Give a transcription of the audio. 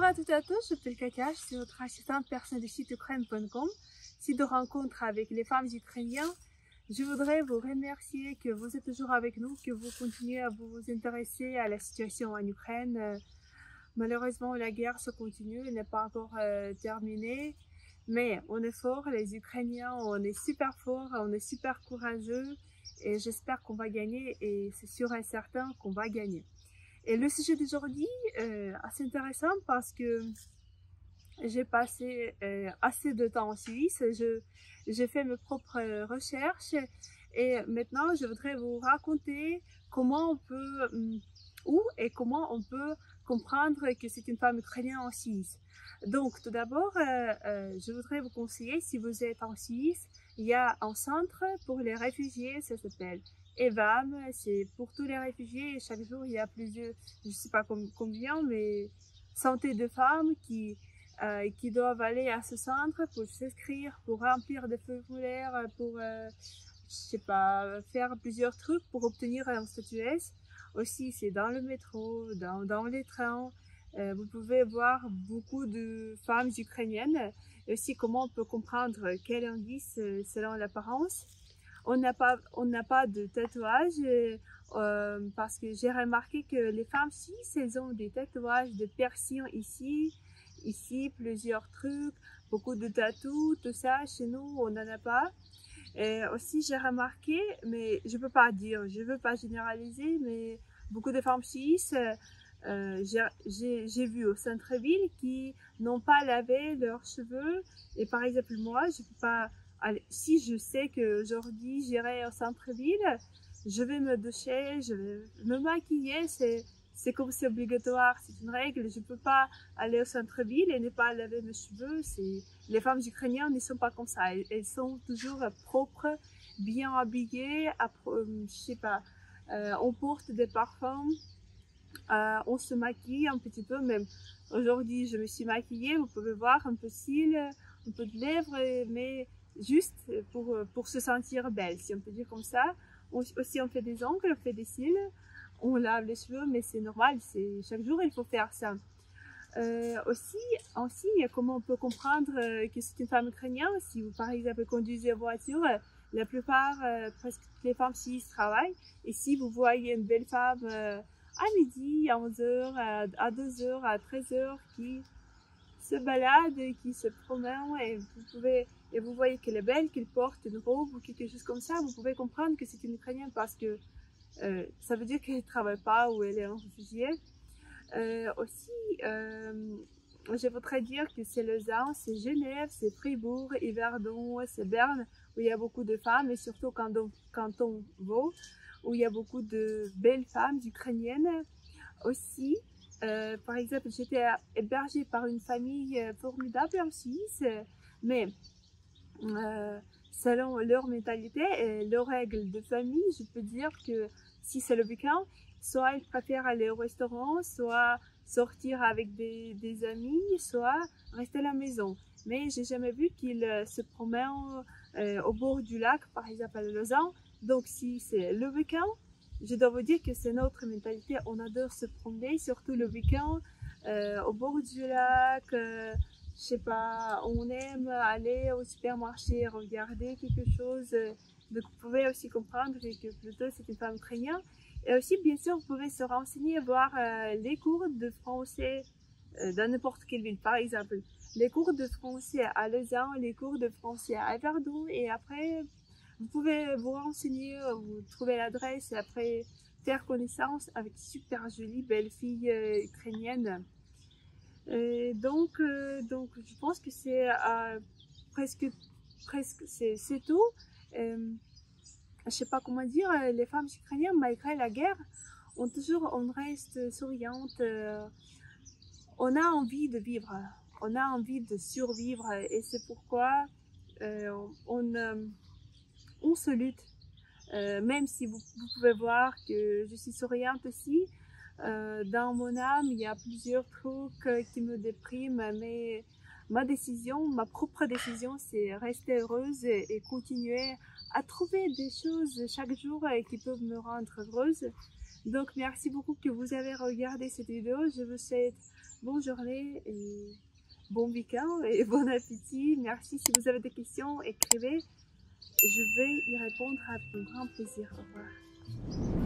à toutes et à tous, je m'appelle Katia, je suis votre assistante personnelle du site ukraine.com, site de rencontre avec les femmes ukrainiennes. Je voudrais vous remercier que vous êtes toujours avec nous, que vous continuez à vous intéresser à la situation en Ukraine. Malheureusement, la guerre se continue, elle n'est pas encore terminée, mais on est fort, les Ukrainiens, on est super forts, on est super courageux et j'espère qu'on va gagner et c'est sûr et certain qu'on va gagner. Et le sujet d'aujourd'hui est assez intéressant parce que j'ai passé assez de temps en Suisse, j'ai fait mes propres recherches et maintenant je voudrais vous raconter comment on peut, où et comment on peut comprendre que c'est une femme ukrainienne en Suisse. Donc tout d'abord, je voudrais vous conseiller, si vous êtes en Suisse, il y a un centre pour les réfugiés, ça s'appelle EVAM, c'est pour tous les réfugiés et chaque jour il y a plusieurs, je ne sais pas combien, mais centaines de femmes qui doivent aller à ce centre pour s'inscrire, pour remplir des formulaires, pour, je sais pas, faire plusieurs trucs pour obtenir un statut S. Aussi, c'est dans le métro, dans les trains. Vous pouvez voir beaucoup de femmes ukrainiennes. Et aussi, comment on peut comprendre quel indice selon l'apparence. On n'a pas de tatouage parce que j'ai remarqué que les femmes suisses, elles ont des tatouages de piercings ici, plusieurs trucs, beaucoup de tatous, tout ça. Chez nous, on n'en a pas. Et aussi, j'ai remarqué, mais je peux pas dire, je veux pas généraliser, mais beaucoup de femmes suisses, j'ai vu au centre-ville qui n'ont pas lavé leurs cheveux. Et par exemple, moi, je peux pas aller, si je sais qu'aujourd'hui j'irai au centre-ville, je vais me doucher, je vais me maquiller, c'est comme c'est obligatoire, c'est une règle. Je peux pas aller au centre-ville et ne pas laver mes cheveux. Les femmes ukrainiennes ne sont pas comme ça. Elles sont toujours propres, bien habillées. Je sais pas, on porte des parfums, on se maquille un petit peu. Même aujourd'hui, je me suis maquillée. Vous pouvez voir un peu de cils, un peu de lèvres, mais juste pour se sentir belle, si on peut dire comme ça. Aussi, on fait des ongles, on fait des cils. On lave les cheveux, mais c'est normal, chaque jour il faut faire ça. Aussi, comment on peut comprendre que c'est une femme ukrainienne, si vous par exemple conduisez une voiture, la plupart, presque toutes les femmes suisses travaillent, et si vous voyez une belle femme à midi, à 11h, à 2h, à 13h, qui se balade, qui se promène, et vous voyez qu'elle est belle, qu'elle porte une robe ou quelque chose comme ça, vous pouvez comprendre que c'est une Ukrainienne parce que ça veut dire qu'elle ne travaille pas ou elle est en réfugié. Aussi, je voudrais dire que c'est Lausanne, c'est Genève, c'est Fribourg, Yverdon, c'est Berne, où il y a beaucoup de femmes, et surtout Canton Vaud, où il y a beaucoup de belles femmes ukrainiennes. Aussi, par exemple, j'étais hébergée par une famille formidable en Suisse, mais selon leur mentalité et leurs règles de famille, je peux dire que si c'est le week-end, soit ils préfèrent aller au restaurant, soit sortir avec des amis, soit rester à la maison. Mais j'ai jamais vu qu'ils se promènent au bord du lac, par exemple à Lausanne. Donc si c'est le week-end, je dois vous dire que c'est notre mentalité. On adore se promener, surtout le week-end, au bord du lac. Je sais pas, on aime aller au supermarché, regarder quelque chose. Donc vous pouvez aussi comprendre que plutôt c'est une femme ukrainienne. Et aussi, bien sûr, vous pouvez se renseigner, voir les cours de français dans n'importe quelle ville. Par exemple, les cours de français à Lausanne, les cours de français à Yverdon. Et après, vous pouvez vous renseigner, vous trouver l'adresse et après faire connaissance avec super jolies, belles filles ukrainiennes. Donc, je pense que c'est presque c'est tout. Je sais pas comment dire, les femmes ukrainiennes, malgré la guerre, on reste souriante. On a envie de vivre, on a envie de survivre, et c'est pourquoi on se lutte. Même si vous pouvez voir que je suis souriante aussi, dans mon âme, il y a plusieurs trucs qui me dépriment, mais ma propre décision, c'est rester heureuse et continuer à trouver des choses chaque jour qui peuvent me rendre heureuse. Donc, merci beaucoup que vous avez regardé cette vidéo. Je vous souhaite Bonne journée et bon week-end et bon appétit. Merci. Si vous avez des questions, écrivez. Je vais y répondre avec un grand plaisir. Au revoir.